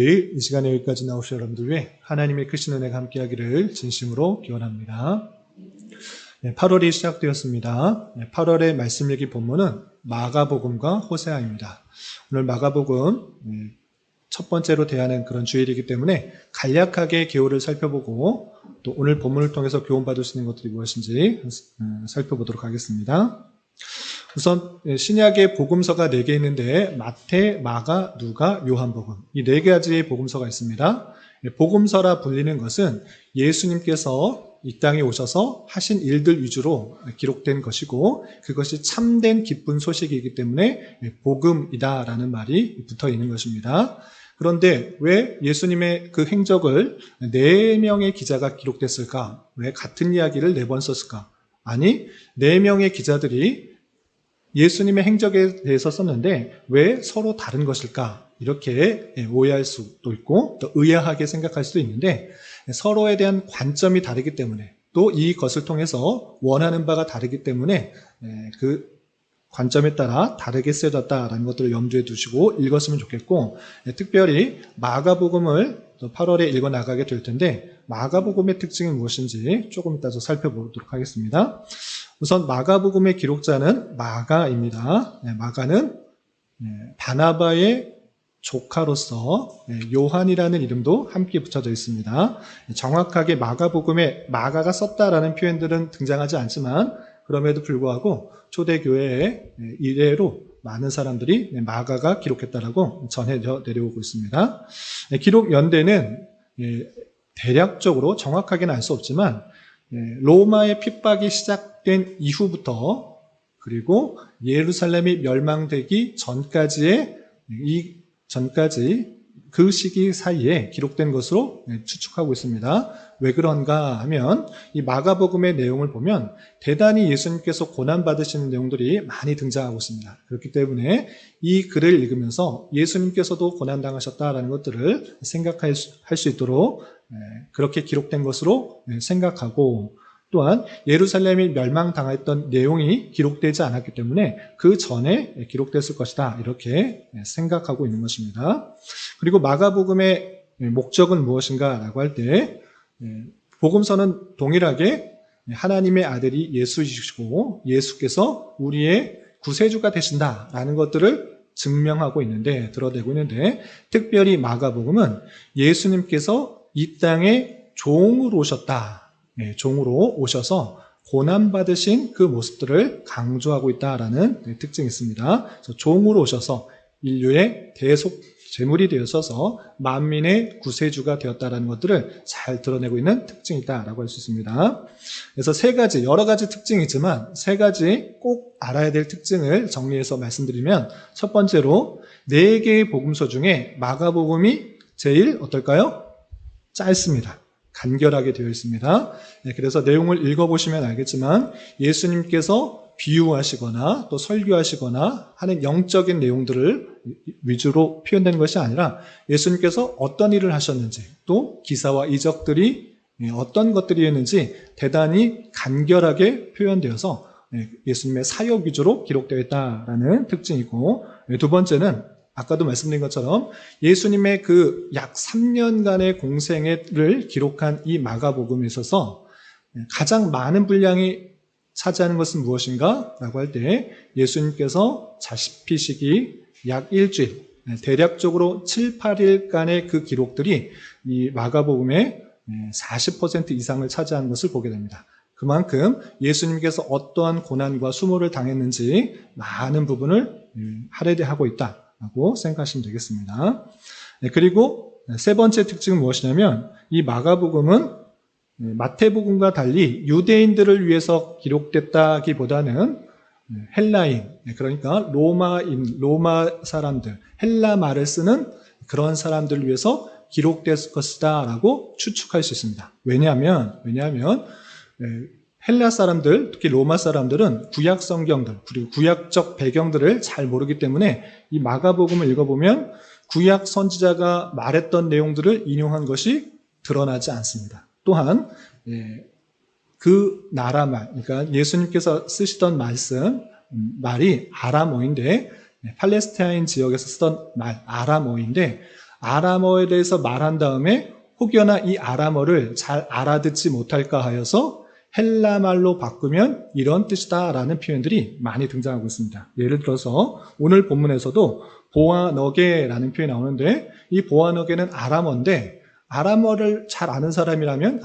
이 시간에 여기까지 나오신 여러분들 위해 하나님의 크신 은혜가 함께하기를 진심으로 기원합니다. 8월이 시작되었습니다. 8월의 말씀 얘기 본문은 마가복음과 호세아입니다. 오늘 마가복음 첫 번째로 대하는 그런 주일이기 때문에 간략하게 개요를 살펴보고 또 오늘 본문을 통해서 교훈받을 수 있는 것들이 무엇인지 살펴보도록 하겠습니다. 우선 신약의 복음서가 4개 있는데 마태, 마가, 누가, 요한복음 이 4가지의 복음서가 있습니다. 복음서라 불리는 것은 예수님께서 이 땅에 오셔서 하신 일들 위주로 기록된 것이고 그것이 참된 기쁜 소식이기 때문에 복음이다라는 말이 붙어 있는 것입니다. 그런데 왜 예수님의 그 행적을 4명의 기자가 기록됐을까? 왜 같은 이야기를 4번 썼을까? 아니, 4명의 기자들이 예수님의 행적에 대해서 썼는데 왜 서로 다른 것일까? 이렇게 오해할 수도 있고 또 의아하게 생각할 수도 있는데 서로에 대한 관점이 다르기 때문에 또 이것을 통해서 원하는 바가 다르기 때문에 그 관점에 따라 다르게 쓰여졌다라는 것들을 염두에 두시고 읽었으면 좋겠고 특별히 마가복음을 8월에 읽어나가게 될 텐데 마가복음의 특징이 무엇인지 조금 이따 살펴보도록 하겠습니다. 우선 마가복음의 기록자는 마가입니다. 마가는 바나바의 조카로서 요한이라는 이름도 함께 붙여져 있습니다. 정확하게 마가복음에 마가가 썼다라는 표현들은 등장하지 않지만 그럼에도 불구하고 초대교회에 이래로 많은 사람들이 마가가 기록했다라고 전해져 내려오고 있습니다. 기록 연대는 대략적으로 정확하게는 알 수 없지만 로마의 핍박이 시작된 이후부터 그리고 예루살렘이 멸망되기 전까지 그 시기 사이에 기록된 것으로 추측하고 있습니다. 왜 그런가 하면 이 마가복음의 내용을 보면 대단히 예수님께서 고난받으시는 내용들이 많이 등장하고 있습니다. 그렇기 때문에 이 글을 읽으면서 예수님께서도 고난당하셨다라는 것들을 생각할 수 있도록 그렇게 기록된 것으로 생각하고 또한 예루살렘이 멸망당했던 내용이 기록되지 않았기 때문에 그 전에 기록됐을 것이다 이렇게 생각하고 있는 것입니다. 그리고 마가복음의 목적은 무엇인가 라고 할 때 복음서는 동일하게 하나님의 아들이 예수이시고 예수께서 우리의 구세주가 되신다라는 것들을 증명하고 있는데 드러내고 있는데 특별히 마가복음은 예수님께서 이 땅에 종으로 오셨다. 종으로 오셔서 고난받으신 그 모습들을 강조하고 있다라는 특징이 있습니다. 그래서 종으로 오셔서 인류의 대속 제물이 되어서서 만민의 구세주가 되었다라는 것들을 잘 드러내고 있는 특징이 있다라고 할 수 있습니다. 그래서 여러 가지 특징이 있지만 3가지 꼭 알아야 될 특징을 정리해서 말씀드리면 첫 번째로 4개의 복음서 중에 마가복음이 제일 어떨까요? 짧습니다. 간결하게 되어 있습니다. 그래서 내용을 읽어보시면 알겠지만 예수님께서 비유하시거나 또 설교하시거나 하는 영적인 내용들을 위주로 표현된 것이 아니라 예수님께서 어떤 일을 하셨는지 또 기사와 이적들이 어떤 것들이었는지 대단히 간결하게 표현되어서 예수님의 사역 위주로 기록되어 있다는 특징이고 두 번째는 아까도 말씀드린 것처럼 예수님의 그 약 3년간의 공생애를 기록한 이 마가복음에 있어서 가장 많은 분량이 차지하는 것은 무엇인가? 라고 할 때 예수님께서 잡히시기 약 일주일, 대략적으로 7, 8일간의 그 기록들이 이 마가복음의 40% 이상을 차지하는 것을 보게 됩니다. 그만큼 예수님께서 어떠한 고난과 수모를 당했는지 많은 부분을 할애하고 있다. 라고 생각하시면 되겠습니다. 그리고 3번째 특징은 무엇이냐면 이 마가복음은 마태복음과 달리 유대인들을 위해서 기록됐다기보다는 헬라인, 그러니까 로마 사람들, 헬라 말을 쓰는 그런 사람들을 위해서 기록됐을 것이다 라고 추측할 수 있습니다. 왜냐하면 헬라 사람들, 특히 로마 사람들은 구약 성경들, 그리고 구약적 배경들을 잘 모르기 때문에 이 마가복음을 읽어보면 구약 선지자가 말했던 내용들을 인용한 것이 드러나지 않습니다. 또한 그 나라 말, 그러니까 예수님께서 쓰시던 말이 아람어인데 팔레스타인 지역에서 쓰던 말, 아람어인데 아람어에 대해서 말한 다음에 혹여나 이 아람어를 잘 알아듣지 못할까 하여서 헬라말로 바꾸면 이런 뜻이다라는 표현들이 많이 등장하고 있습니다. 예를 들어서 오늘 본문에서도 보아너게라는 표현이 나오는데 이 보아너게는 아람어인데 아람어를 잘 아는 사람이라면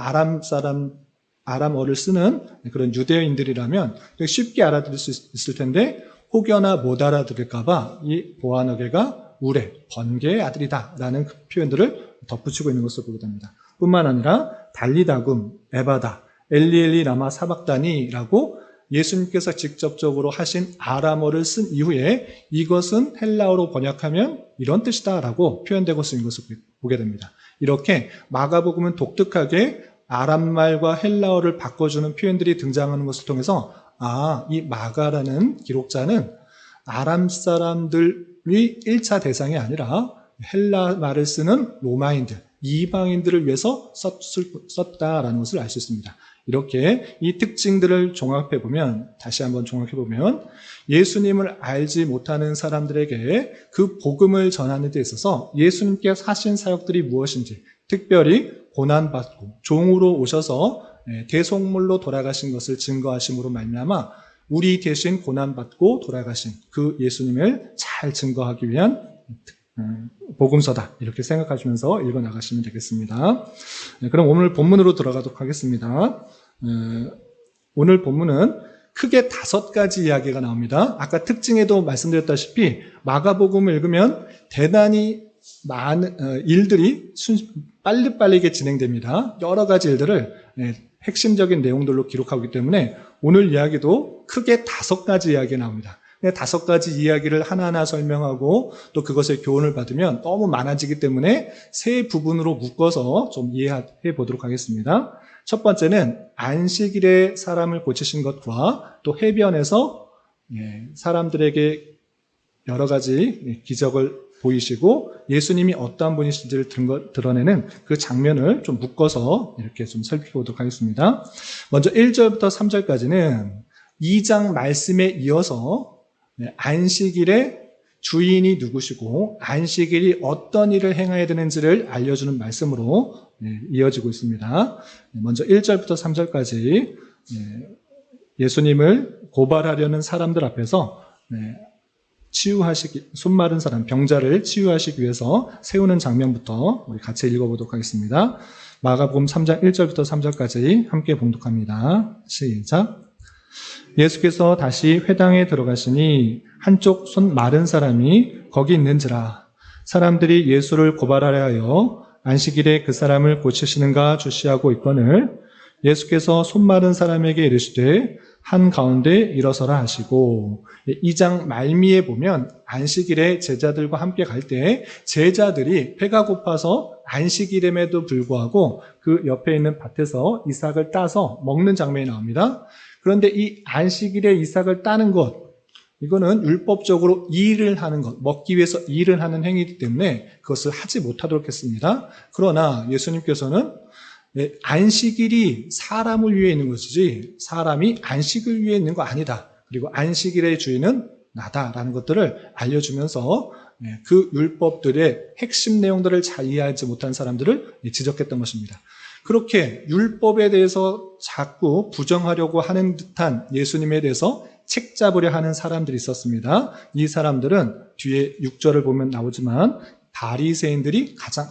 아람어를 쓰는 그런 유대인들이라면 쉽게 알아들을 수 있을 텐데 혹여나 못 알아들을까봐 이 보아너게가 우레, 번개의 아들이다 라는 표현들을 덧붙이고 있는 것을 보게 됩니다. 뿐만 아니라 달리다금, 에바다, 엘리엘리 라마 사박다니라고 예수님께서 직접적으로 하신 아람어를 쓴 이후에 이것은 헬라어로 번역하면 이런 뜻이다 라고 표현되고 쓰인 것을 보게 됩니다. 이렇게 마가복음은 독특하게 아람말과 헬라어를 바꿔주는 표현들이 등장하는 것을 통해서 이 마가라는 기록자는 아람 사람들이 1차 대상이 아니라 헬라 말을 쓰는 로마인들, 이방인들을 위해서 썼다라는 것을 알 수 있습니다. 이렇게 이 특징들을 다시 한번 종합해보면 예수님을 알지 못하는 사람들에게 그 복음을 전하는 데 있어서 예수님께서 하신 사역들이 무엇인지, 특별히 고난받고 종으로 오셔서 대속물로 돌아가신 것을 증거하심으로 말미암아 우리 대신 고난받고 돌아가신 그 예수님을 잘 증거하기 위한 복음서다 이렇게 생각하시면서 읽어나가시면 되겠습니다. 그럼 오늘 본문으로 들어가도록 하겠습니다. 오늘 본문은 크게 5가지 이야기가 나옵니다. 아까 특징에도 말씀드렸다시피 마가복음을 읽으면 대단히 많은 일들이 빨리빨리 진행됩니다. 여러 가지 일들을 핵심적인 내용들로 기록하고 있기 때문에 오늘 이야기도 크게 5가지 이야기가 나옵니다. 5가지 이야기를 하나하나 설명하고 또 그것의 교훈을 받으면 너무 많아지기 때문에 3부분으로 묶어서 좀 이해해 보도록 하겠습니다. 첫 번째는 안식일에 사람을 고치신 것과 또 해변에서 사람들에게 여러 가지 기적을 보이시고 예수님이 어떠한 분이신지를 드러내는 그 장면을 좀 묶어서 이렇게 좀 살펴보도록 하겠습니다. 먼저 1절부터 3절까지는 2장 말씀에 이어서 안식일의 주인이 누구시고 안식일이 어떤 일을 행해야 되는지를 알려주는 말씀으로 이어지고 있습니다. 먼저 1절부터 3절까지 예수님을 고발하려는 사람들 앞에서 손 마른 사람, 병자를 치유하시기 위해서 세우는 장면부터 우리 같이 읽어보도록 하겠습니다. 마가복음 3장 1절부터 3절까지 함께 봉독합니다. 시작. 예수께서 다시 회당에 들어가시니 한쪽 손 마른 사람이 거기 있는지라. 사람들이 예수를 고발하려 하여 안식일에 그 사람을 고치시는가 주시하고 있거늘 예수께서 손 마른 사람에게 이르시되 한가운데 일어서라 하시고, 2장 말미에 보면 안식일에 제자들과 함께 갈 때 제자들이 배가 고파서 안식일임에도 불구하고 그 옆에 있는 밭에서 이삭을 따서 먹는 장면이 나옵니다. 그런데 이 안식일에 이삭을 따는 것, 이거는 율법적으로 일을 하는 것, 먹기 위해서 일을 하는 행위이기 때문에 그것을 하지 못하도록 했습니다. 그러나 예수님께서는 안식일이 사람을 위해 있는 것이지 사람이 안식을 위해 있는 거 아니다. 그리고 안식일의 주인은 나다라는 것들을 알려주면서 그 율법들의 핵심 내용들을 잘 이해하지 못한 사람들을 지적했던 것입니다. 그렇게 율법에 대해서 자꾸 부정하려고 하는 듯한 예수님에 대해서 책 잡으려 하는 사람들이 있었습니다. 이 사람들은 뒤에 6절을 보면 나오지만 바리새인들이 가장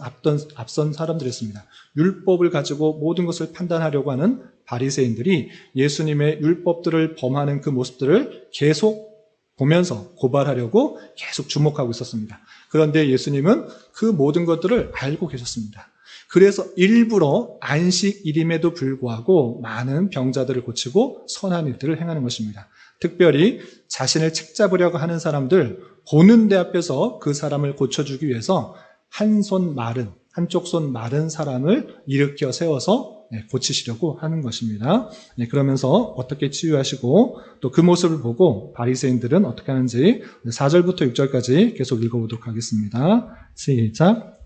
앞선 사람들이었습니다. 율법을 가지고 모든 것을 판단하려고 하는 바리새인들이 예수님의 율법들을 범하는 그 모습들을 계속 보면서 고발하려고 계속 주목하고 있었습니다. 그런데 예수님은 그 모든 것들을 알고 계셨습니다. 그래서 일부러 안식일임에도 불구하고 많은 병자들을 고치고 선한 일들을 행하는 것입니다. 특별히 자신을 책잡으려고 하는 사람들, 보는 데 앞에서 그 사람을 고쳐주기 위해서 한쪽 손 마른 사람을 일으켜 세워서 고치시려고 하는 것입니다. 그러면서 어떻게 치유하시고 또 그 모습을 보고 바리새인들은 어떻게 하는지 4절부터 6절까지 계속 읽어보도록 하겠습니다. 시작.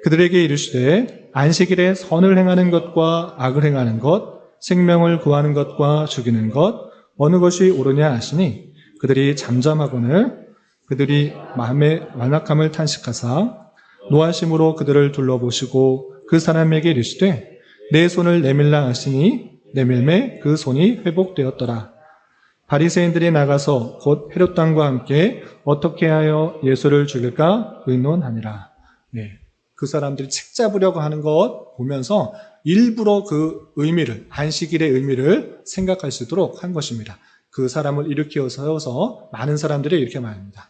그들에게 이르시되 안식일에 선을 행하는 것과 악을 행하는 것, 생명을 구하는 것과 죽이는 것 어느 것이 옳으냐 하시니 그들이 잠잠하거늘 그들이 마음의 완악함을 탄식하사 노하심으로 그들을 둘러보시고 그 사람에게 이르시되 내 손을 내밀라 하시니 내밀매 그 손이 회복되었더라. 바리새인들이 나가서 곧 헤롯 왕과 함께 어떻게 하여 예수를 죽일까 의논하니라. 그 사람들이 책 잡으려고 하는 것 보면서 일부러 그 의미를, 안식일의 의미를 생각할 수 있도록 한 것입니다. 그 사람을 일으켜 세워서 많은 사람들이 이렇게 말합니다.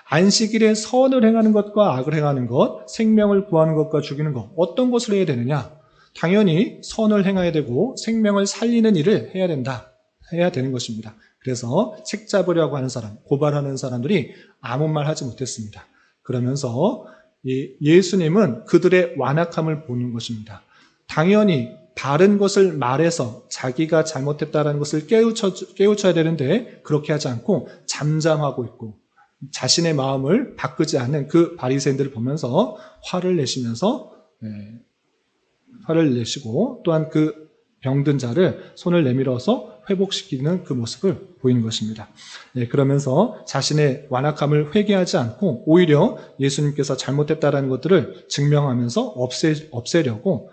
안식일에 선을 행하는 것과 악을 행하는 것, 생명을 구하는 것과 죽이는 것, 어떤 것을 해야 되느냐? 당연히 선을 행해야 되고 생명을 살리는 일을 해야 되는 것입니다. 그래서 책 잡으려고 하는 사람, 고발하는 사람들이 아무 말 하지 못했습니다. 그러면서 예수님은 그들의 완악함을 보는 것입니다. 당연히 바른 것을 말해서 자기가 잘못했다는 것을 깨우쳐야 되는데 그렇게 하지 않고 잠잠하고 있고 자신의 마음을 바꾸지 않는 그 바리새인들을 보면서 화를 내시고 또한 그 병든 자를 손을 내밀어서 회복시키는 그 모습을 보이는 것입니다. 그러면서 자신의 완악함을 회개하지 않고 오히려 예수님께서 잘못했다는 것들을 증명하면서 없애려고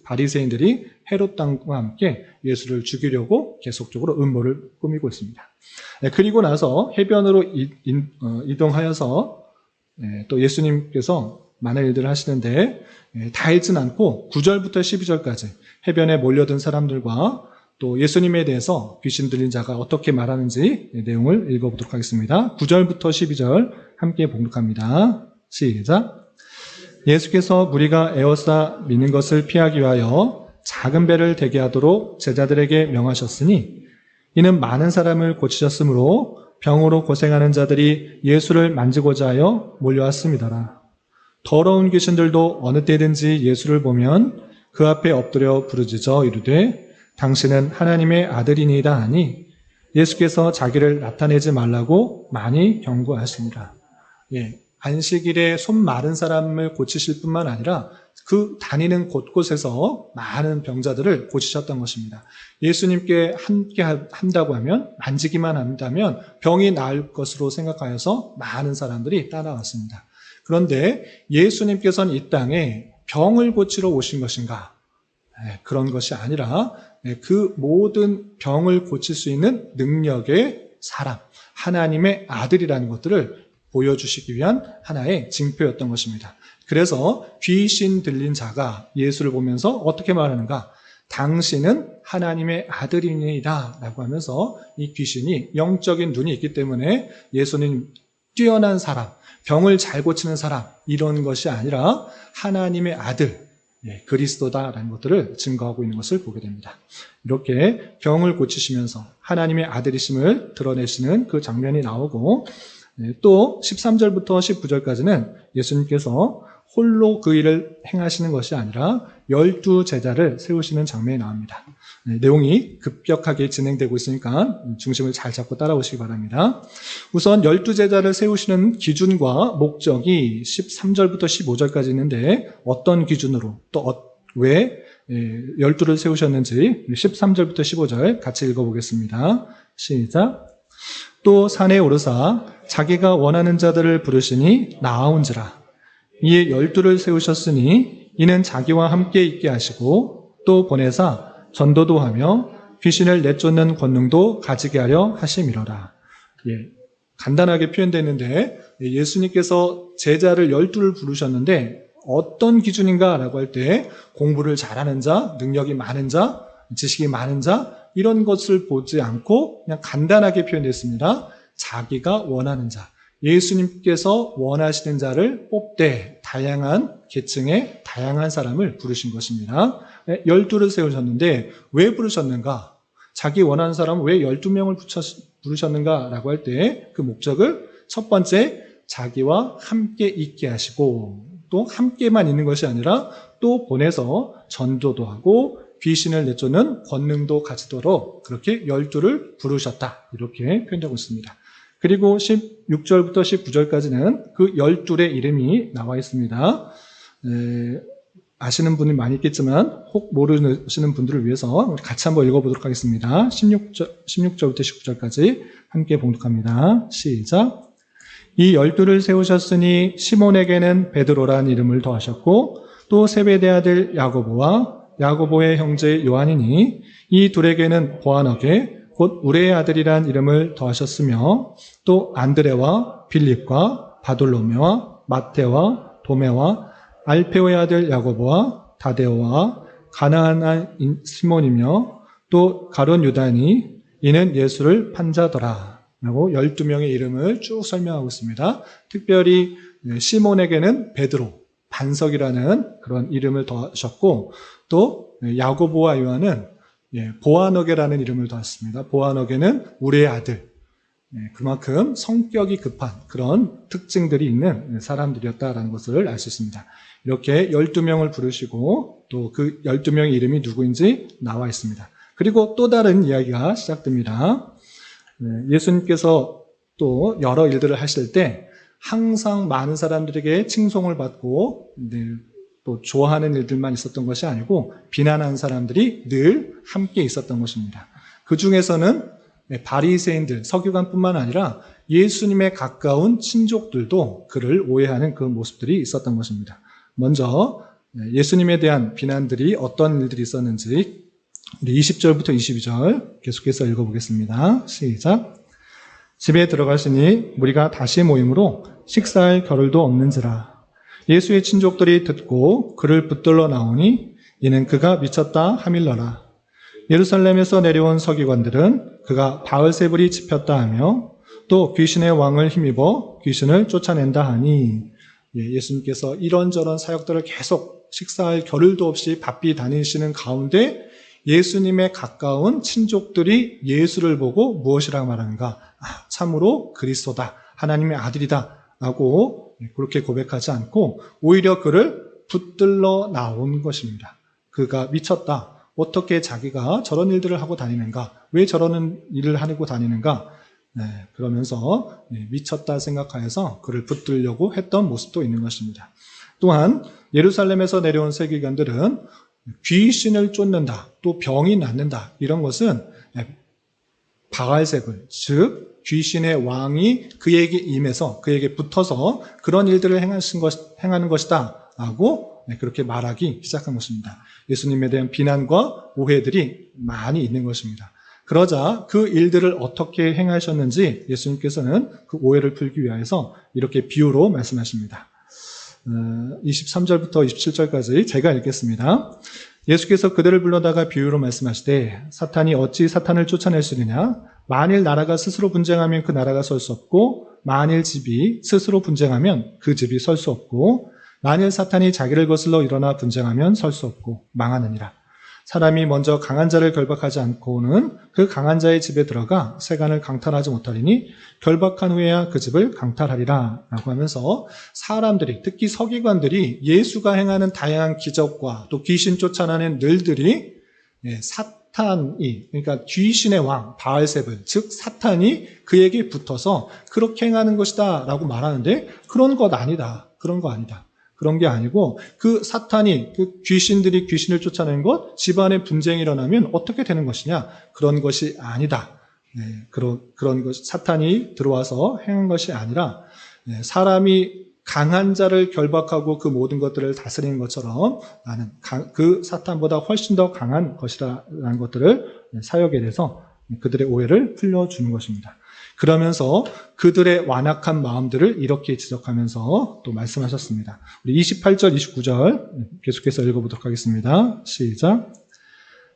바리새인들이 헤롯 왕과 함께 예수를 죽이려고 계속적으로 음모를 꾸미고 있습니다. 그리고 나서 해변으로 이동하여서 또 예수님께서 많은 일들을 하시는데 다 읽진 않고 9절부터 12절까지 해변에 몰려든 사람들과 또 예수님에 대해서 귀신 들린 자가 어떻게 말하는지 내용을 읽어보도록 하겠습니다. 9절부터 12절 함께 봉독합니다. 시작. 예수께서 무리가 에워싸 미는 것을 피하기 위하여 작은 배를 대게 하도록 제자들에게 명하셨으니 이는 많은 사람을 고치셨으므로 병으로 고생하는 자들이 예수를 만지고자 하여 몰려왔습니다라. 더러운 귀신들도 어느 때든지 예수를 보면 그 앞에 엎드려 부르짖어 이르되 당신은 하나님의 아들이니이다 하니 예수께서 자기를 나타내지 말라고 많이 경고하십니다. 안식일에 손 마른 사람을 고치실 뿐만 아니라 그 다니는 곳곳에서 많은 병자들을 고치셨던 것입니다. 예수님께 함께 한다고 하면, 만지기만 한다면 병이 나을 것으로 생각하여서 많은 사람들이 따라왔습니다. 그런데 예수님께서는 이 땅에 병을 고치러 오신 것인가? 그런 것이 아니라 그 모든 병을 고칠 수 있는 능력의 사람, 하나님의 아들이라는 것들을 보여주시기 위한 하나의 징표였던 것입니다. 그래서 귀신 들린 자가 예수를 보면서 어떻게 말하는가? 당신은 하나님의 아들이니이다 라고 하면서 이 귀신이 영적인 눈이 있기 때문에 예수님 뛰어난 사람, 병을 잘 고치는 사람, 이런 것이 아니라 하나님의 아들, 그리스도다라는 것들을 증거하고 있는 것을 보게 됩니다. 이렇게 병을 고치시면서 하나님의 아들이심을 드러내시는 그 장면이 나오고, 또 13절부터 19절까지는 예수님께서 홀로 그 일을 행하시는 것이 아니라 12제자를 세우시는 장면이 나옵니다. 내용이 급격하게 진행되고 있으니까 중심을 잘 잡고 따라오시기 바랍니다. 우선 12제자를 세우시는 기준과 목적이 13절부터 15절까지 있는데 어떤 기준으로 또 왜 12를 세우셨는지 13절부터 15절 같이 읽어보겠습니다. 시작. 또 산에 오르사 자기가 원하는 자들을 부르시니 나아온지라. 이에 12를 세우셨으니 이는 자기와 함께 있게 하시고 또 보내사 전도도 하며 귀신을 내쫓는 권능도 가지게 하려 하심이로라. 간단하게 표현되는데 예수님께서 제자를 12를 부르셨는데 어떤 기준인가 라고 할 때 공부를 잘하는 자, 능력이 많은 자, 지식이 많은 자 이런 것을 보지 않고 그냥 간단하게 표현했습니다. 자기가 원하는 자, 예수님께서 원하시는 자를 뽑되 다양한 계층의 다양한 사람을 부르신 것입니다. 12를 세우셨는데 왜 부르셨는가? 자기 원하는 사람은 왜 12명을 부르셨는가? 라고 할 때 그 목적을 첫 번째 자기와 함께 있게 하시고 또 함께만 있는 것이 아니라 또 보내서 전도도 하고 귀신을 내쫓는 권능도 가지도록 그렇게 12를 부르셨다. 이렇게 표현되고 있습니다. 그리고 16절부터 19절까지는 그 12의 이름이 나와 있습니다. 아시는 분이 많이 있겠지만 혹 모르시는 분들을 위해서 같이 한번 읽어보도록 하겠습니다. 16절부터 19절까지 함께 봉독합니다. 시작. 이 12를 세우셨으니 시몬에게는 베드로란 이름을 더하셨고 또 세베대 아들 야고보와 야고보의 형제 요한이니 이 둘에게는 보아너게 곧 우레의 아들이란 이름을 더하셨으며 또 안드레와 빌립과 바돌로메와 마테와 도메와 알페오의 아들 야고보와 다데오와 가나안인 시몬이며 또 가룟 유다니 이는 예수를 판자더라 라고 12명의 이름을 쭉 설명하고 있습니다. 특별히 시몬에게는 베드로, 반석이라는 그런 이름을 더하셨고 또 야고보와 요한은 보아너게라는 이름을 더했습니다. 보아너게는 우리의 아들, 그만큼 성격이 급한 그런 특징들이 있는 사람들이었다라는 것을 알 수 있습니다. 이렇게 12명을 부르시고 또 그 12명의 이름이 누구인지 나와 있습니다. 그리고 또 다른 이야기가 시작됩니다. 예수님께서 또 여러 일들을 하실 때 항상 많은 사람들에게 칭송을 받고 또 좋아하는 일들만 있었던 것이 아니고 비난하는 사람들이 늘 함께 있었던 것입니다. 그 중에서는 바리새인들, 서기관뿐만 아니라 예수님의 가까운 친족들도 그를 오해하는 그 모습들이 있었던 것입니다. 먼저 예수님에 대한 비난들이 어떤 일들이 있었는지 우리 20절부터 22절 계속해서 읽어보겠습니다. 시작. 집에 들어가시니 무리가 다시 모임으로 식사할 겨를도 없는지라. 예수의 친족들이 듣고 그를 붙들러 나오니 이는 그가 미쳤다 하밀러라. 예루살렘에서 내려온 서기관들은 그가 바을세불이 짚혔다 하며 또 귀신의 왕을 힘입어 귀신을 쫓아낸다 하니 예수님께서 이런저런 사역들을 계속 식사할 겨를도 없이 바삐 다니시는 가운데 예수님의 가까운 친족들이 예수를 보고 무엇이라고 말하는가? 참으로 그리스도다, 하나님의 아들이다 라고 그렇게 고백하지 않고 오히려 그를 붙들러 나온 것입니다. 그가 미쳤다. 어떻게 자기가 저런 일들을 하고 다니는가? 왜 저런 일을 하고 다니는가? 그러면서 미쳤다 생각하여서 그를 붙들려고 했던 모습도 있는 것입니다. 또한 예루살렘에서 내려온 세기관들은 귀신을 쫓는다, 또 병이 낫는다, 이런 것은 바알세불, 즉 귀신의 왕이 그에게 임해서 그에게 붙어서 그런 일들을 행하는 것이다 라고 그렇게 말하기 시작한 것입니다. 예수님에 대한 비난과 오해들이 많이 있는 것입니다. 그러자 그 일들을 어떻게 행하셨는지 예수님께서는 그 오해를 풀기 위해서 이렇게 비유로 말씀하십니다. 23절부터 27절까지 제가 읽겠습니다. 예수께서 그들을 불러다가 비유로 말씀하시되 사탄이 어찌 사탄을 쫓아낼 수 있느냐? 만일 나라가 스스로 분쟁하면 그 나라가 설 수 없고 만일 집이 스스로 분쟁하면 그 집이 설 수 없고 만일 사탄이 자기를 거슬러 일어나 분쟁하면 설 수 없고 망하느니라. 사람이 먼저 강한 자를 결박하지 않고는 그 강한 자의 집에 들어가 세간을 강탈하지 못하리니 결박한 후에야 그 집을 강탈하리라 라고 하면서 사람들이, 특히 서기관들이 예수가 행하는 다양한 기적과 또 귀신 쫓아내는 일들이 사탄이, 그러니까 귀신의 왕 바알세불, 즉 사탄이 그에게 붙어서 그렇게 행하는 것이다 라고 말하는데 그런 것 아니다, 그런 거 아니다. 그런 게 아니고 그 사탄이, 그 귀신들이 귀신을 쫓아내는 것, 집안에 분쟁이 일어나면 어떻게 되는 것이냐? 그런 것이 아니다. 그런 것, 사탄이 들어와서 행한 것이 아니라 사람이 강한 자를 결박하고 그 모든 것들을 다스리는 것처럼 나는 그 사탄보다 훨씬 더 강한 것이라는 것들을 사역에 대해서 그들의 오해를 풀려주는 것입니다. 그러면서 그들의 완악한 마음들을 이렇게 지적하면서 또 말씀하셨습니다. 우리 28절, 29절 계속해서 읽어보도록 하겠습니다. 시작.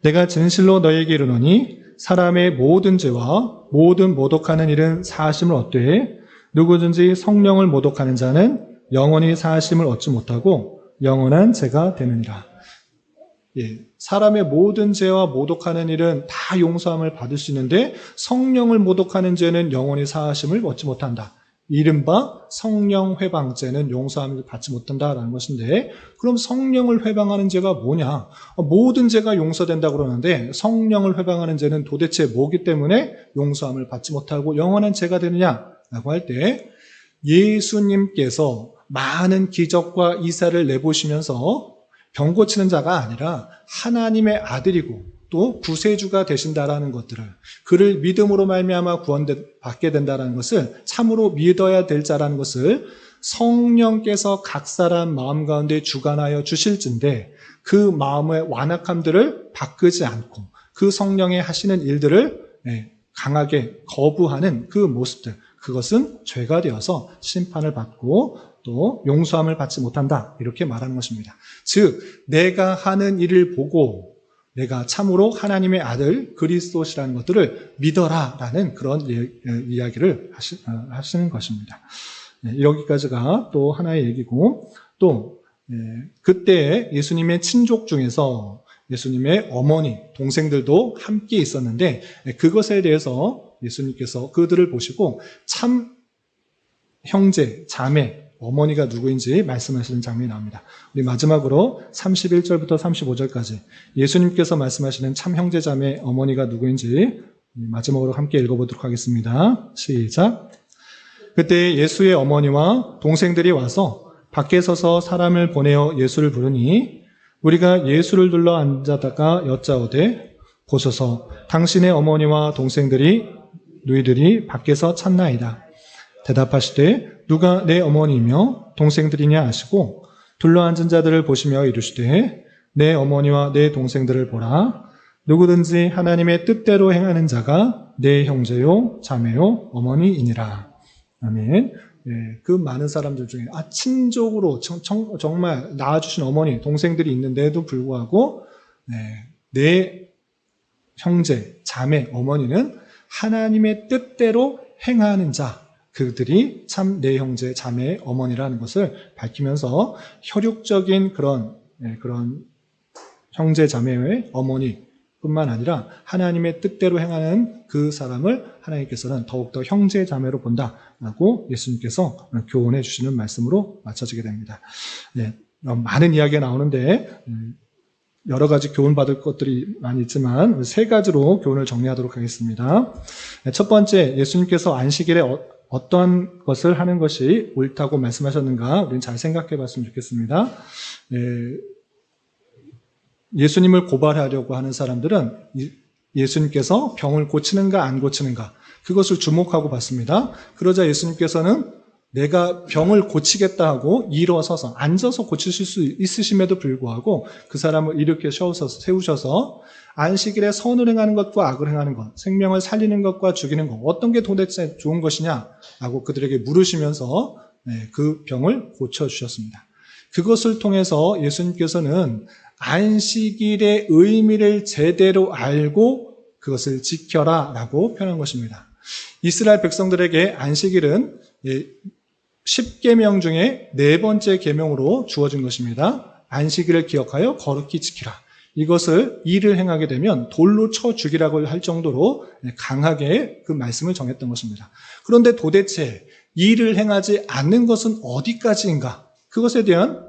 내가 진실로 너희에게 이르노니 사람의 모든 죄와 모든 모독하는 일은 사하심을 얻되 누구든지 성령을 모독하는 자는 영원히 사하심을 얻지 못하고 영원한 죄가 되느니라. 사람의 모든 죄와 모독하는 일은 다 용서함을 받을 수 있는데 성령을 모독하는 죄는 영원히 사하심을 얻지 못한다. 이른바 성령 회방죄는 용서함을 받지 못한다라는 것인데, 그럼 성령을 회방하는 죄가 뭐냐? 모든 죄가 용서된다고 그러는데 성령을 회방하는 죄는 도대체 뭐기 때문에 용서함을 받지 못하고 영원한 죄가 되느냐라고 할 때, 예수님께서 많은 기적과 이사를 내보시면서 병 고치는 자가 아니라 하나님의 아들이고 또 구세주가 되신다라는 것들을, 그를 믿음으로 말미암아 구원받게 된다라는 것을, 참으로 믿어야 될 자라는 것을 성령께서 각 사람 마음 가운데 주관하여 주실진데, 그 마음의 완악함들을 바꾸지 않고 그 성령의 하시는 일들을 강하게 거부하는 그 모습들, 그것은 죄가 되어서 심판을 받고 또 용서함을 받지 못한다, 이렇게 말하는 것입니다. 즉 내가 하는 일을 보고 내가 참으로 하나님의 아들 그리스도시라는 것들을 믿어라라는 그런 이야기를 하시는 것입니다. 여기까지가 또 하나의 얘기고, 또 그때 예수님의 친족 중에서 예수님의 어머니, 동생들도 함께 있었는데, 그것에 대해서 예수님께서 그들을 보시고 참 형제, 자매, 어머니가 누구인지 말씀하시는 장면이 나옵니다. 우리 마지막으로 31절부터 35절까지 예수님께서 말씀하시는 참 형제, 자매, 어머니가 누구인지 마지막으로 함께 읽어보도록 하겠습니다. 시작. 그때 예수의 어머니와 동생들이 와서 밖에 서서 사람을 보내어 예수를 부르니, 우리가 예수를 둘러 앉아다가 여짜오되, 보소서 당신의 어머니와 동생들이 너희들이 밖에서 찾나이다. 대답하시되 누가 내 어머니이며 동생들이냐 하시고, 둘러앉은 자들을 보시며 이르시되 내 어머니와 내 동생들을 보라. 누구든지 하나님의 뜻대로 행하는 자가 내 형제요 자매요 어머니이니라. 아멘. 그 많은 사람들 중에 친족으로 정말 낳아주신 어머니, 동생들이 있는데도 불구하고 내 형제, 자매, 어머니는 하나님의 뜻대로 행하는 자, 그들이 참 내 형제, 자매, 어머니라는 것을 밝히면서 혈육적인 그런 형제, 자매의 어머니 뿐만 아니라 하나님의 뜻대로 행하는 그 사람을 하나님께서는 더욱더 형제, 자매로 본다라고 예수님께서 교훈해 주시는 말씀으로 맞춰지게 됩니다. 많은 이야기가 나오는데 여러 가지 교훈받을 것들이 많이 있지만 세 가지로 교훈을 정리하도록 하겠습니다. 첫 번째, 예수님께서 안식일에 어떤 것을 하는 것이 옳다고 말씀하셨는가 우리는 잘 생각해 봤으면 좋겠습니다. 예수님을 고발하려고 하는 사람들은 예수님께서 병을 고치는가 안 고치는가, 그것을 주목하고 봤습니다. 그러자 예수님께서는 내가 병을 고치겠다 하고 일어서서 앉아서 고치실 수 있으심에도 불구하고 그 사람을 이렇게 세우셔서 안식일에 선을 행하는 것과 악을 행하는 것, 생명을 살리는 것과 죽이는 것, 어떤 게 도대체 좋은 것이냐라고 그들에게 물으시면서 그 병을 고쳐주셨습니다. 그것을 통해서 예수님께서는 안식일의 의미를 제대로 알고 그것을 지켜라 라고 표현한 것입니다. 이스라엘 백성들에게 안식일은 10계명 중에 네 번째 계명으로 주어진 것입니다. 안식일을 기억하여 거룩히 지키라. 이것을 일을 행하게 되면 돌로 쳐 죽이라고 할 정도로 강하게 그 말씀을 정했던 것입니다. 그런데 도대체 일을 행하지 않는 것은 어디까지인가? 그것에 대한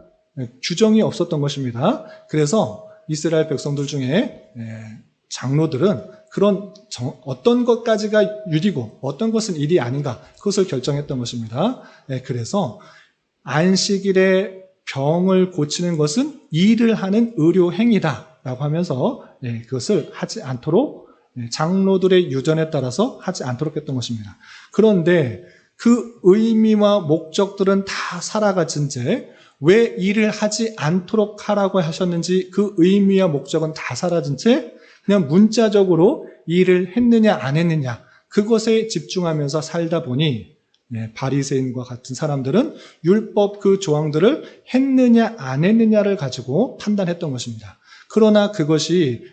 규정이 없었던 것입니다. 그래서 이스라엘 백성들 중에 장로들은 그런 어떤 것까지가 율이고 어떤 것은 일이 아닌가, 그것을 결정했던 것입니다. 그래서 안식일에 병을 고치는 것은 일을 하는 의료 행위다라고 하면서 그것을 하지 않도록 장로들의 유전에 따라서 하지 않도록 했던 것입니다. 그런데 그 의미와 목적들은 다 살아가진 채 왜 일을 하지 않도록 하라고 하셨는지 그 의미와 목적은 다 사라진 채 그냥 문자적으로 일을 했느냐 안 했느냐, 그것에 집중하면서 살다 보니 바리새인과 같은 사람들은 율법 그 조항들을 했느냐 안 했느냐를 가지고 판단했던 것입니다. 그러나 그것이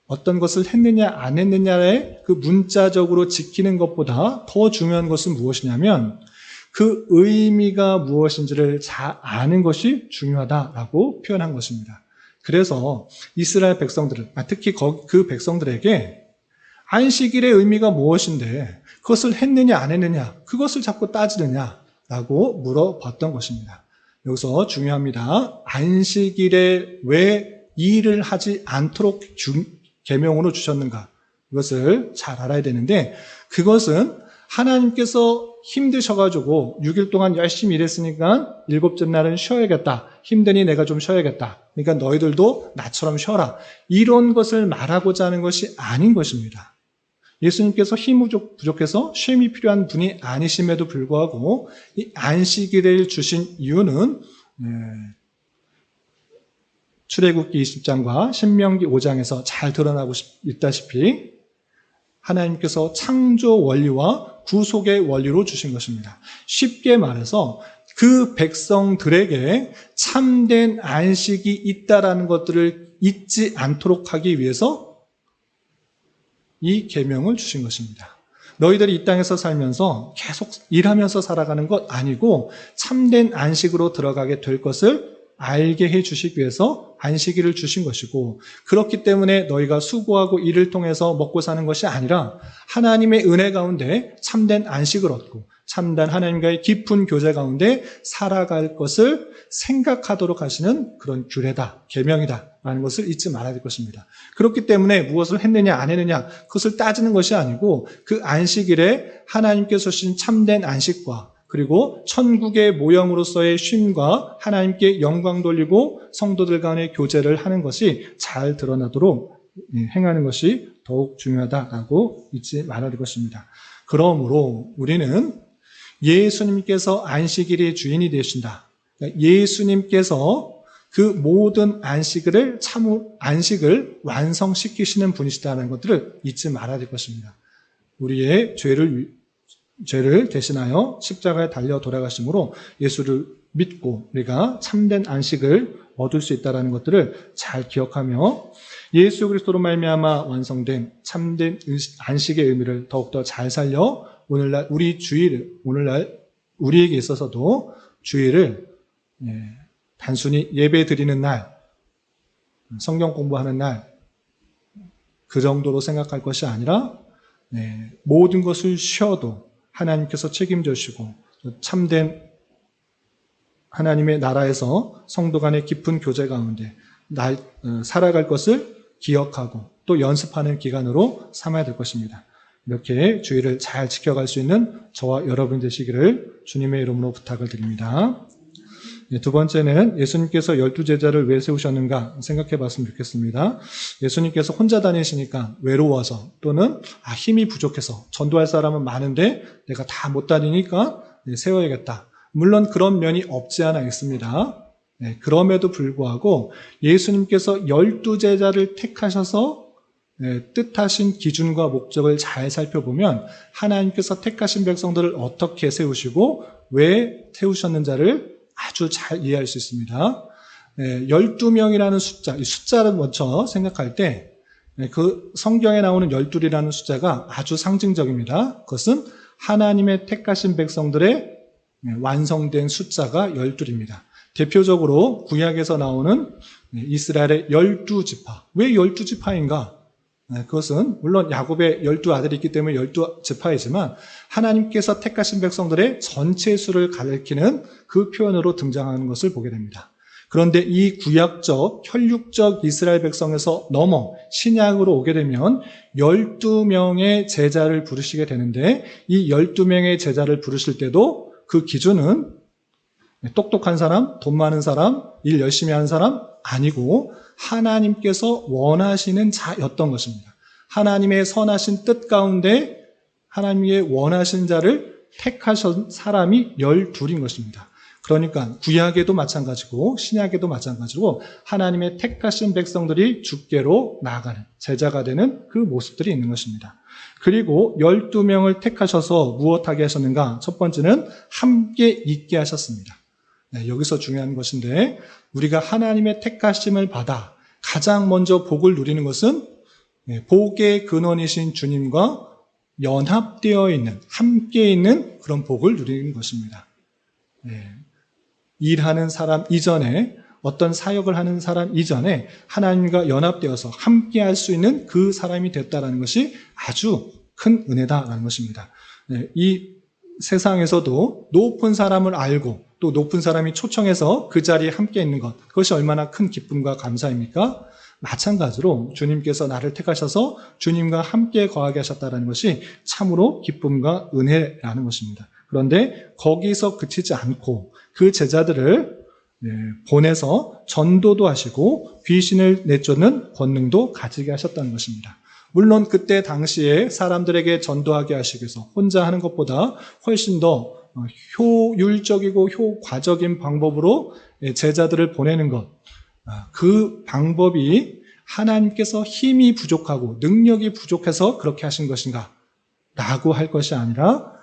어떤 것을 했느냐 안 했느냐에 그 문자적으로 지키는 것보다 더 중요한 것은 무엇이냐면 그 의미가 무엇인지를 잘 아는 것이 중요하다라고 표현한 것입니다. 그래서 이스라엘 백성들은, 특히 그 백성들에게 안식일의 의미가 무엇인데 그것을 했느냐 안 했느냐, 그것을 자꾸 따지느냐라고 물어봤던 것입니다. 여기서 중요합니다. 안식일에 왜 일을 하지 않도록 계명으로 주셨는가, 이것을 잘 알아야 되는데, 그것은 하나님께서 힘드셔가지고 6일 동안 열심히 일했으니까 일곱째 날은 쉬어야겠다. 힘드니 내가 좀 쉬어야겠다. 그러니까 너희들도 나처럼 쉬어라. 이런 것을 말하고자 하는 것이 아닌 것입니다. 예수님께서 힘이 부족해서 쉼이 필요한 분이 아니심에도 불구하고 이 안식일을 주신 이유는 출애굽기 20장과 신명기 5장에서 잘 드러나고 있다시피 하나님께서 창조 원리와 구속의 원리로 주신 것입니다. 쉽게 말해서 그 백성들에게 참된 안식이 있다라는 것들을 잊지 않도록 하기 위해서 이 계명을 주신 것입니다. 너희들이 이 땅에서 살면서 계속 일하면서 살아가는 것 아니고 참된 안식으로 들어가게 될 것을 알게 해주시기 위해서 안식일을 주신 것이고, 그렇기 때문에 너희가 수고하고 일을 통해서 먹고 사는 것이 아니라 하나님의 은혜 가운데 참된 안식을 얻고 참된 하나님과의 깊은 교제 가운데 살아갈 것을 생각하도록 하시는 그런 규례다, 계명이다 라는 것을 잊지 말아야 될 것입니다. 그렇기 때문에 무엇을 했느냐 안 했느냐 그것을 따지는 것이 아니고 그 안식일에 하나님께서 주신 참된 안식과 그리고 천국의 모형으로서의 쉼과 하나님께 영광 돌리고 성도들 간의 교제를 하는 것이 잘 드러나도록 행하는 것이 더욱 중요하다라고 잊지 말아야 될 것입니다. 그러므로 우리는 예수님께서 안식일의 주인이 되신다. 예수님께서 그 모든 안식을 완성시키시는 분이시다는 것들을 잊지 말아야 될 것입니다. 우리의 죄를 대신하여 십자가에 달려 돌아가심으로 예수를 믿고 우리가 참된 안식을 얻을 수 있다는 것들을 잘 기억하며 예수 그리스도로 말미암아 완성된 참된 안식의 의미를 더욱더 잘 살려 오늘날 우리에게 있어서도 주일을 단순히 예배 드리는 날, 성경 공부하는 날 그 정도로 생각할 것이 아니라 모든 것을 쉬어도 하나님께서 책임져 주시고 참된 하나님의 나라에서 성도 간의 깊은 교제 가운데 살아갈 것을 기억하고 또 연습하는 기간으로 삼아야 될 것입니다. 이렇게 주의를 잘 지켜갈 수 있는 저와 여러분 되시기를 주님의 이름으로 부탁을 드립니다. 두 번째는 예수님께서 12제자를 왜 세우셨는가 생각해 봤으면 좋겠습니다. 예수님께서 혼자 다니시니까 외로워서 또는 힘이 부족해서 전도할 사람은 많은데 내가 다 못 다니니까 세워야겠다. 물론 그런 면이 없지 않아 있습니다. 그럼에도 불구하고 예수님께서 12제자를 택하셔서 뜻하신 기준과 목적을 잘 살펴보면 하나님께서 택하신 백성들을 어떻게 세우시고 왜 세우셨는지를 아주 잘 이해할 수 있습니다. 12명이라는 숫자, 이 숫자를 먼저 생각할 때 그 성경에 나오는 12이라는 숫자가 아주 상징적입니다. 그것은 하나님의 택하신 백성들의 완성된 숫자가 12입니다. 대표적으로 구약에서 나오는 이스라엘의 12지파. 왜 12지파인가? 그것은 물론 야곱의 12아들이 있기 때문에 12지파이지만 하나님께서 택하신 백성들의 전체 수를 가리키는 그 표현으로 등장하는 것을 보게 됩니다. 그런데 이 구약적, 혈육적 이스라엘 백성에서 넘어 신약으로 오게 되면 12명의 제자를 부르시게 되는데 이 12명의 제자를 부르실 때도 그 기준은 똑똑한 사람, 돈 많은 사람, 일 열심히 하는 사람 아니고 하나님께서 원하시는 자였던 것입니다. 하나님의 선하신 뜻 가운데 하나님의 원하신 자를 택하신 사람이 12인 것입니다. 그러니까 구약에도 마찬가지고 신약에도 마찬가지고 하나님의 택하신 백성들이 주께로 나아가는 제자가 되는 그 모습들이 있는 것입니다. 그리고 12명을 택하셔서 무엇하게 하셨는가? 첫 번째는 함께 있게 하셨습니다. 여기서 중요한 것인데 우리가 하나님의 택하심을 받아 가장 먼저 복을 누리는 것은 복의 근원이신 주님과 연합되어 있는, 함께 있는 그런 복을 누리는 것입니다. 일하는 사람 이전에 어떤 사역을 하는 사람 이전에 하나님과 연합되어서 함께 할 수 있는 그 사람이 됐다는 것이 아주 큰 은혜다라는 것입니다. 이 세상에서도 높은 사람을 알고 또 높은 사람이 초청해서 그 자리에 함께 있는 것, 그것이 얼마나 큰 기쁨과 감사입니까? 마찬가지로 주님께서 나를 택하셔서 주님과 함께 거하게 하셨다는 것이 참으로 기쁨과 은혜라는 것입니다. 그런데 거기서 그치지 않고 그 제자들을 보내서 전도도 하시고 귀신을 내쫓는 권능도 가지게 하셨다는 것입니다. 물론 그때 당시에 사람들에게 전도하게 하시기 위해서 혼자 하는 것보다 훨씬 더 효율적이고 효과적인 방법으로 제자들을 보내는 것, 그 방법이 하나님께서 힘이 부족하고 능력이 부족해서 그렇게 하신 것인가? 라고 할 것이 아니라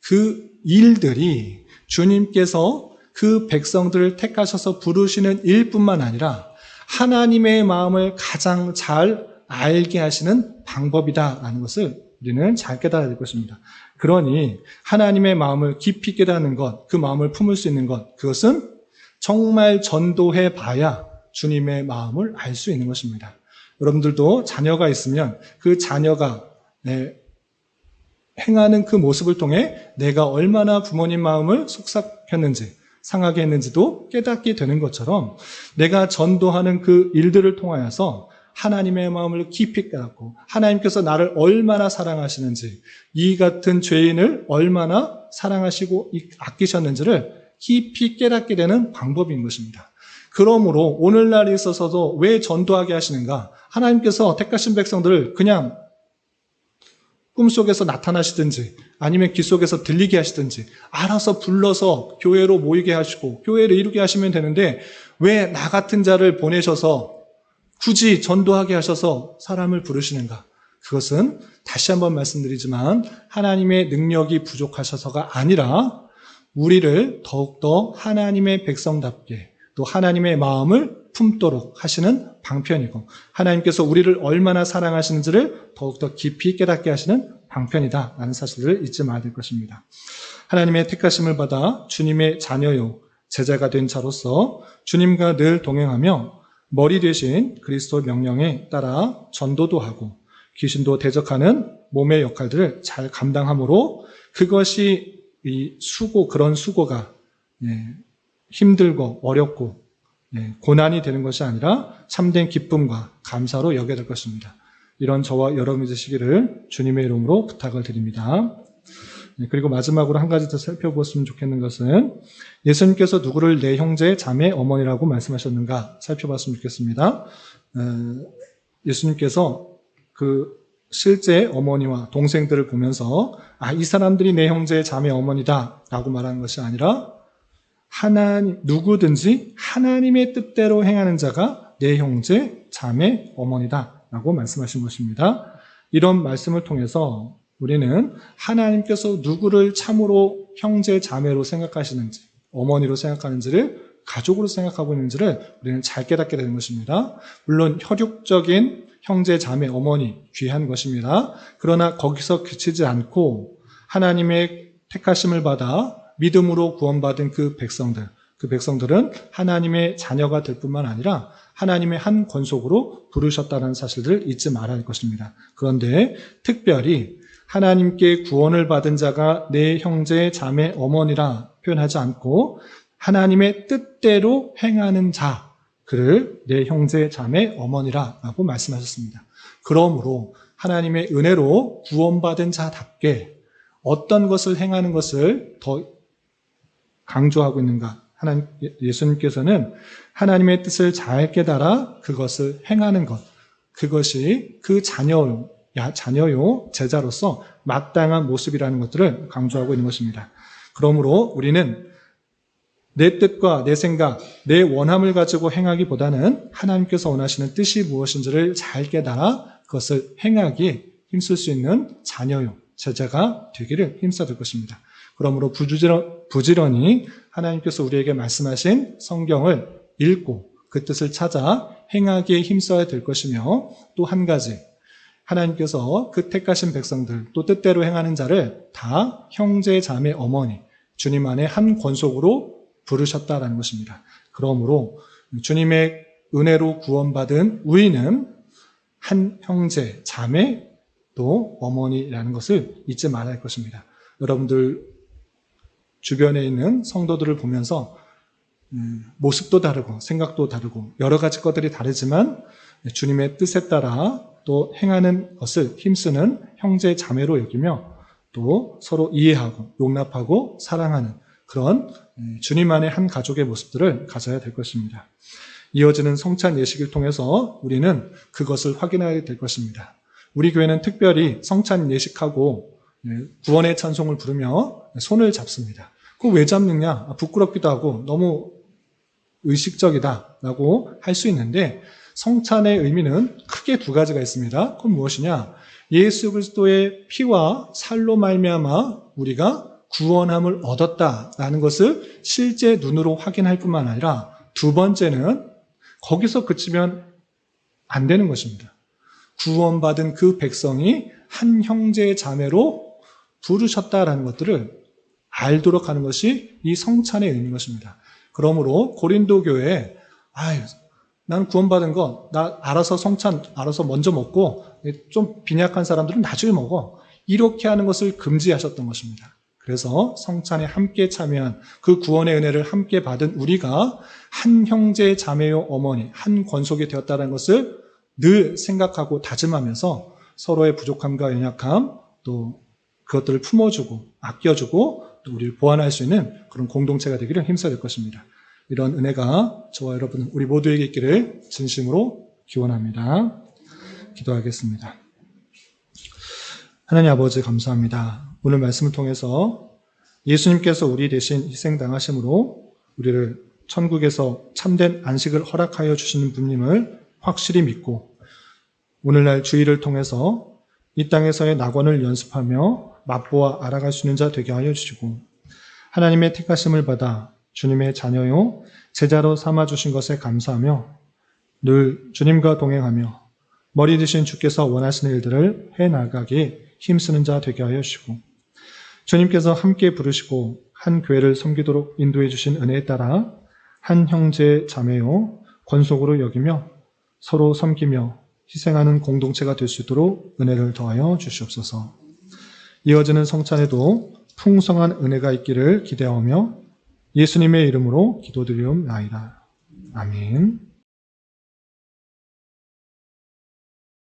그 일들이 주님께서 그 백성들을 택하셔서 부르시는 일뿐만 아니라 하나님의 마음을 가장 잘 알게 하시는 방법이다라는 것을 우리는 잘 깨달아야 될 것입니다. 그러니 하나님의 마음을 깊이 깨닫는 것, 그 마음을 품을 수 있는 것, 그것은 정말 전도해 봐야 주님의 마음을 알 수 있는 것입니다. 여러분들도 자녀가 있으면 그 자녀가 행하는 그 모습을 통해 내가 얼마나 부모님 마음을 속삭였는지, 상하게 했는지도 깨닫게 되는 것처럼 내가 전도하는 그 일들을 통하여서 하나님의 마음을 깊이 깨닫고 하나님께서 나를 얼마나 사랑하시는지, 이 같은 죄인을 얼마나 사랑하시고 아끼셨는지를 깊이 깨닫게 되는 방법인 것입니다. 그러므로 오늘날에 있어서도 왜 전도하게 하시는가? 하나님께서 택하신 백성들을 그냥 꿈속에서 나타나시든지 아니면 귀 속에서 들리게 하시든지 알아서 불러서 교회로 모이게 하시고 교회를 이루게 하시면 되는데 왜 나 같은 자를 보내셔서 굳이 전도하게 하셔서 사람을 부르시는가? 그것은 다시 한번 말씀드리지만 하나님의 능력이 부족하셔서가 아니라 우리를 더욱더 하나님의 백성답게 또 하나님의 마음을 품도록 하시는 방편이고 하나님께서 우리를 얼마나 사랑하시는지를 더욱더 깊이 깨닫게 하시는 방편이다라는 사실을 잊지 말아야 될 것입니다. 하나님의 택하심을 받아 주님의 자녀요 제자가 된 자로서 주님과 늘 동행하며 머리 되신 그리스도 명령에 따라 전도도 하고 귀신도 대적하는 몸의 역할들을 잘 감당함으로 그것이 이 그런 수고가 힘들고 어렵고 고난이 되는 것이 아니라 참된 기쁨과 감사로 여겨야 될 것입니다. 이런 저와 여러분이 되시기를 주님의 이름으로 부탁을 드립니다. 그리고 마지막으로 한 가지 더 살펴보았으면 좋겠는 것은 예수님께서 누구를 내 형제, 자매, 어머니라고 말씀하셨는가 살펴봤으면 좋겠습니다. 예수님께서 그 실제 어머니와 동생들을 보면서 이 사람들이 내 형제, 자매, 어머니다 라고 말하는 것이 아니라 누구든지 하나님의 뜻대로 행하는 자가 내 형제, 자매, 어머니다 라고 말씀하신 것입니다. 이런 말씀을 통해서 우리는 하나님께서 누구를 참으로 형제, 자매로 생각하시는지, 어머니로 생각하는지를, 가족으로 생각하고 있는지를 우리는 잘 깨닫게 되는 것입니다. 물론 혈육적인 형제, 자매, 어머니 귀한 것입니다. 그러나 거기서 그치지 않고 하나님의 택하심을 받아 믿음으로 구원받은 그 백성들은 하나님의 자녀가 될 뿐만 아니라 하나님의 한 권속으로 부르셨다는 사실을 잊지 말아야 할 것입니다. 그런데 특별히 하나님께 구원을 받은 자가 내 형제, 자매, 어머니라 표현하지 않고 하나님의 뜻대로 행하는 자, 그를 내 형제, 자매, 어머니라고 말씀하셨습니다. 그러므로 하나님의 은혜로 구원받은 자답게 어떤 것을 행하는 것을 더 강조하고 있는가? 예수님께서는 하나님의 뜻을 잘 깨달아 그것을 행하는 것, 그것이 그 자녀요, 제자로서 마땅한 모습이라는 것들을 강조하고 있는 것입니다. 그러므로 우리는 내 뜻과 내 생각, 내 원함을 가지고 행하기보다는 하나님께서 원하시는 뜻이 무엇인지를 잘 깨달아 그것을 행하기에 힘쓸 수 있는 자녀요, 제자가 되기를 힘써야 될 것입니다. 그러므로 부지런히 하나님께서 우리에게 말씀하신 성경을 읽고 그 뜻을 찾아 행하기에 힘써야 될 것이며 또 한 가지, 하나님께서 그 택하신 백성들 또 뜻대로 행하는 자를 다 형제, 자매, 어머니, 주님 안에 한 권속으로 부르셨다라는 것입니다. 그러므로 주님의 은혜로 구원받은 우리는 한 형제, 자매, 또 어머니라는 것을 잊지 말아야 할 것입니다. 여러분들 주변에 있는 성도들을 보면서 모습도 다르고 생각도 다르고 여러 가지 것들이 다르지만 주님의 뜻에 따라 또 행하는 것을 힘쓰는 형제 자매로 여기며 또 서로 이해하고 용납하고 사랑하는 그런 주님 안의 한 가족의 모습들을 가져야 될 것입니다. 이어지는 성찬 예식을 통해서 우리는 그것을 확인해야 될 것입니다. 우리 교회는 특별히 성찬 예식하고 구원의 찬송을 부르며 손을 잡습니다. 그거 왜 잡느냐? 부끄럽기도 하고 너무 의식적이다라고 할 수 있는데 성찬의 의미는 크게 두 가지가 있습니다. 그건 무엇이냐? 예수 그리스도의 피와 살로 말미암아 우리가 구원함을 얻었다라는 것을 실제 눈으로 확인할 뿐만 아니라 두 번째는 거기서 그치면 안 되는 것입니다. 구원받은 그 백성이 한 형제 자매로 부르셨다라는 것들을 알도록 하는 것이 이 성찬의 의미인 것입니다. 그러므로 고린도 교회에 난 구원받은 거 나 알아서 성찬 알아서 먼저 먹고 좀 빈약한 사람들은 나중에 먹어 이렇게 하는 것을 금지하셨던 것입니다. 그래서 성찬에 함께 참여한 그 구원의 은혜를 함께 받은 우리가 한 형제 자매요 어머니 한 권속이 되었다는 것을 늘 생각하고 다짐하면서 서로의 부족함과 연약함 또 그것들을 품어주고 아껴주고 또 우리를 보완할 수 있는 그런 공동체가 되기를 힘써야 될 것입니다. 이런 은혜가 저와 여러분 우리 모두에게 있기를 진심으로 기원합니다. 기도하겠습니다. 하나님 아버지 감사합니다. 오늘 말씀을 통해서 예수님께서 우리 대신 희생당하심으로 우리를 천국에서 참된 안식을 허락하여 주시는 분임을 확실히 믿고 오늘날 주일을 통해서 이 땅에서의 낙원을 연습하며 맛보아 알아갈 수 있는 자 되게 하여 주시고 하나님의 택하심을 받아 주님의 자녀요 제자로 삼아주신 것에 감사하며 늘 주님과 동행하며 머리 되신 주께서 원하시는 일들을 해나가기에 힘쓰는 자 되게 하여 주시고 주님께서 함께 부르시고 한 교회를 섬기도록 인도해 주신 은혜에 따라 한 형제 자매요 권속으로 여기며 서로 섬기며 희생하는 공동체가 될 수 있도록 은혜를 더하여 주시옵소서. 이어지는 성찬에도 풍성한 은혜가 있기를 기대하며 예수님의 이름으로 기도드리옵나이다. 아멘.